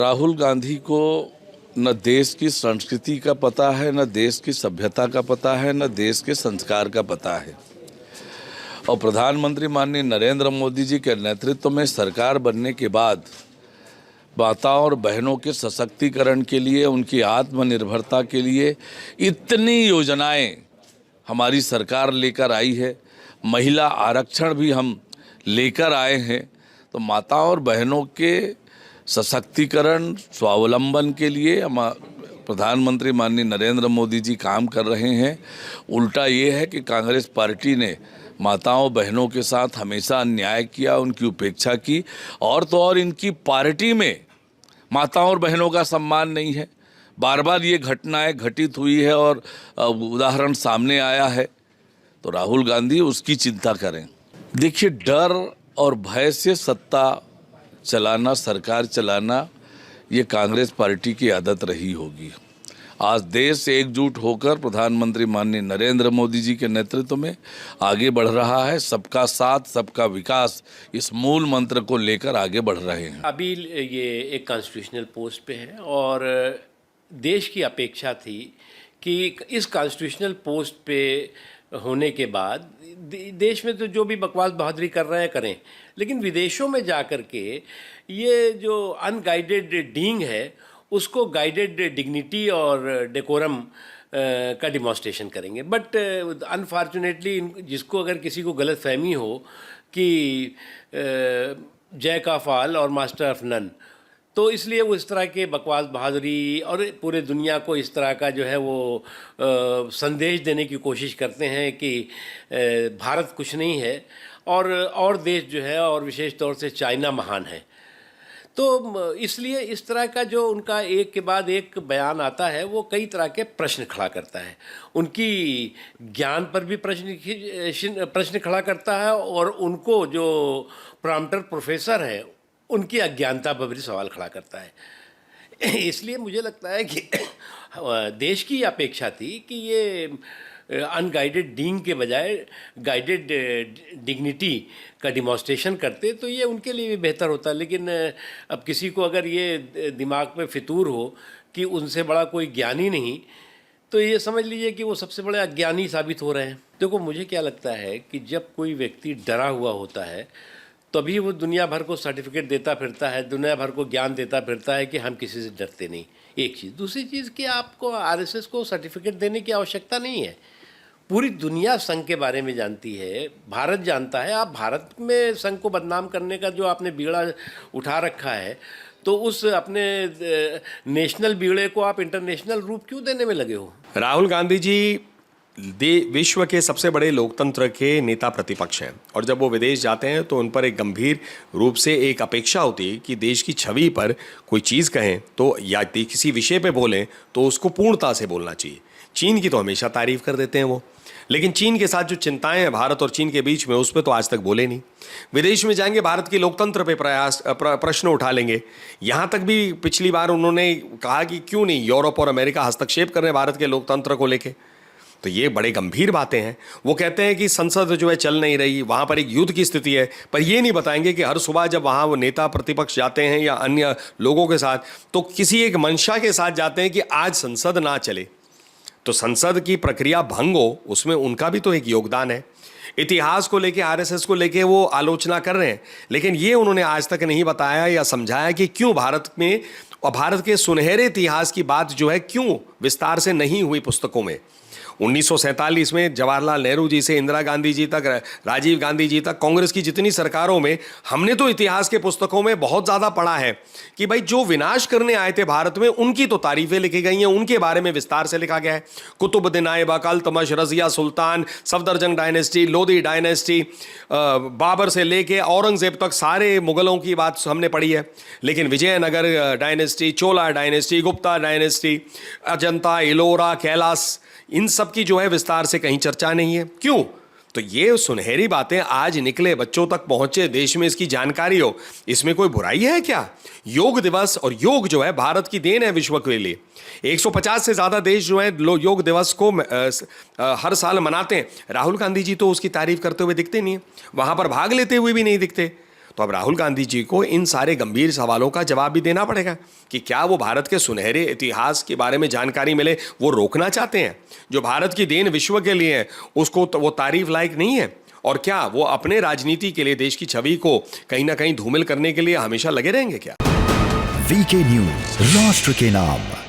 राहुल गांधी को न देश की संस्कृति का पता है, न देश की सभ्यता का पता है, न देश के संस्कार का पता है। और प्रधानमंत्री माननीय नरेंद्र मोदी जी के नेतृत्व में सरकार बनने के बाद माताओं और बहनों के सशक्तिकरण के लिए, उनकी आत्मनिर्भरता के लिए इतनी योजनाएं हमारी सरकार लेकर आई है। महिला आरक्षण भी हम लेकर आए हैं। तो माताओं और बहनों के सशक्तिकरण, स्वावलंबन के लिए हम प्रधानमंत्री माननीय नरेंद्र मोदी जी काम कर रहे हैं। उल्टा ये है कि कांग्रेस पार्टी ने माताओं बहनों के साथ हमेशा अन्याय किया, उनकी उपेक्षा की। और तो और इनकी पार्टी में माताओं और बहनों का सम्मान नहीं है। बार बार ये घटनाएं घटित हुई है और उदाहरण सामने आया है। तो राहुल गांधी उसकी चिंता करें। देखिए, डर और भय से सत्ता चलाना, सरकार चलाना, ये कांग्रेस पार्टी की आदत रही होगी। आज देश एकजुट होकर प्रधानमंत्री माननीय नरेंद्र मोदी जी के नेतृत्व में आगे बढ़ रहा है। सबका साथ, सबका विकास, इस मूल मंत्र को लेकर आगे बढ़ रहे हैं। अभी ये एक कॉन्स्टिट्यूशनल पोस्ट पे है और देश की अपेक्षा थी कि इस कॉन्स्टिट्यूशनल पोस्ट पे होने के बाद देश में तो जो भी बकवास बहादुरी कर रहे हैं करें, लेकिन विदेशों में जा कर के ये जो अनगाइडेड डीइंग है उसको गाइडेड डिग्निटी और डेकोरम का डिमॉन्स्ट्रेशन करेंगे। बट अनफॉर्चुनेटली जिसको अगर किसी को गलत फहमी हो कि जय का फाल और मास्टर ऑफ नन, तो इसलिए वो इस तरह के बकवास बहादुरी और पूरे दुनिया को इस तरह का जो है वो संदेश देने की कोशिश करते हैं कि भारत कुछ नहीं है और देश जो है और विशेष तौर से चाइना महान है। तो इसलिए इस तरह का जो उनका एक के बाद एक बयान आता है वो कई तरह के प्रश्न खड़ा करता है। उनकी ज्ञान पर भी प्रश्न खड़ा करता है और उनको जो प्रॉम्प्टर प्रोफेसर है उनकी अज्ञानता पर भी सवाल खड़ा करता है। इसलिए मुझे लगता है कि देश की अपेक्षा थी कि ये अनगाइडेड डीइंग के बजाय गाइडेड डिग्निटी का डिमॉन्स्ट्रेशन करते तो ये उनके लिए भी बेहतर होता। लेकिन अब किसी को अगर ये दिमाग में फितूर हो कि उनसे बड़ा कोई ज्ञानी नहीं, तो ये समझ लीजिए कि वो सबसे बड़े अज्ञानी साबित हो रहे हैं। देखो, मुझे क्या लगता है कि जब कोई व्यक्ति डरा हुआ होता है तभी वो दुनिया भर को सर्टिफिकेट देता फिरता है, दुनिया भर को ज्ञान देता फिरता है कि हम किसी से डरते नहीं। एक चीज़। दूसरी चीज़ कि आपको आरएसएस को सर्टिफिकेट देने की आवश्यकता नहीं है। पूरी दुनिया संघ के बारे में जानती है, भारत जानता है। आप भारत में संघ को बदनाम करने का जो आपने बीड़ा उठा रखा है, तो उस अपने नेशनल बीड़े को आप इंटरनेशनल रूप क्यों देने में लगे हो? राहुल गांधी जी विश्व के सबसे बड़े लोकतंत्र के नेता प्रतिपक्ष हैं और जब वो विदेश जाते हैं तो उन पर एक गंभीर रूप से एक अपेक्षा होती है कि देश की छवि पर कोई चीज़ कहें तो या किसी विषय पे बोलें तो उसको पूर्णता से बोलना चाहिए। चीन की तो हमेशा तारीफ कर देते हैं वो, लेकिन चीन के साथ जो चिंताएं हैं भारत और चीन के बीच में, उस पर तो आज तक बोले नहीं। विदेश में जाएंगे, भारत के लोकतंत्र पे प्रश्न उठा लेंगे। यहाँ तक भी पिछली बार उन्होंने कहा कि क्यों नहीं यूरोप और अमेरिका हस्तक्षेप कर रहे हैं भारत के लोकतंत्र को लेके। तो ये बड़े गंभीर बातें हैं। वो कहते हैं कि संसद जो है चल नहीं रही, वहाँ पर एक युद्ध की स्थिति है, पर ये नहीं बताएंगे कि हर सुबह जब वहाँ वो नेता प्रतिपक्ष जाते हैं या अन्य लोगों के साथ, तो किसी एक मंशा के साथ जाते हैं कि आज संसद ना चले, तो संसद की प्रक्रिया भंग हो, उसमें उनका भी तो एक योगदान है। इतिहास को लेके, आरएसएस को लेके वो आलोचना कर रहे हैं, लेकिन ये उन्होंने आज तक नहीं बताया या समझाया कि क्यों भारत में और भारत के सुनहरे इतिहास की बात जो है क्यों विस्तार से नहीं हुई पुस्तकों में। 1947 में जवाहरलाल नेहरू जी से इंदिरा गांधी जी तक, राजीव गांधी जी तक, कांग्रेस की जितनी सरकारों में हमने तो इतिहास के पुस्तकों में बहुत ज़्यादा पढ़ा है कि भाई जो विनाश करने आए थे भारत में उनकी तो तारीफें लिखी गई हैं, उनके बारे में विस्तार से लिखा गया है। कुतुबुद्दीन ऐबक, इल्तुतमिश, रज़िया सुल्तान, सफदरजंग डायनेस्टी, लोधी डायनेस्टी, बाबर से लेके औरंगजेब तक सारे मुगलों की बात हमने पढ़ी है। लेकिन विजयनगर डायनेस्टी, चोला डायनेस्टी, गुप्ता डायनेस्टी, अजंता, एलोरा, कैलाश, इन सब की जो है विस्तार से कहीं चर्चा नहीं है। क्यों? तो ये सुनहरी बातें आज निकले, बच्चों तक पहुंचे, देश में इसकी जानकारी हो, इसमें कोई बुराई है क्या? योग दिवस और योग जो है भारत की देन है विश्व के लिए। 150 से ज़्यादा देश जो है योग दिवस को हर साल मनाते हैं। राहुल गांधी जी तो उसकी तारीफ करते हुए दिखते नहीं है, वहाँ पर भाग लेते हुए भी नहीं दिखते। तो अब राहुल गांधी जी को इन सारे गंभीर सवालों का जवाब भी देना पड़ेगा कि क्या वो भारत के सुनहरे इतिहास के बारे में जानकारी मिले वो रोकना चाहते हैं, जो भारत की देन विश्व के लिए है उसको वो तारीफ लायक नहीं है, और क्या वो अपने राजनीति के लिए देश की छवि को कहीं ना कहीं धूमिल करने के लिए हमेशा लगे रहेंगे क्या? वीके न्यूज, राष्ट्र के नाम।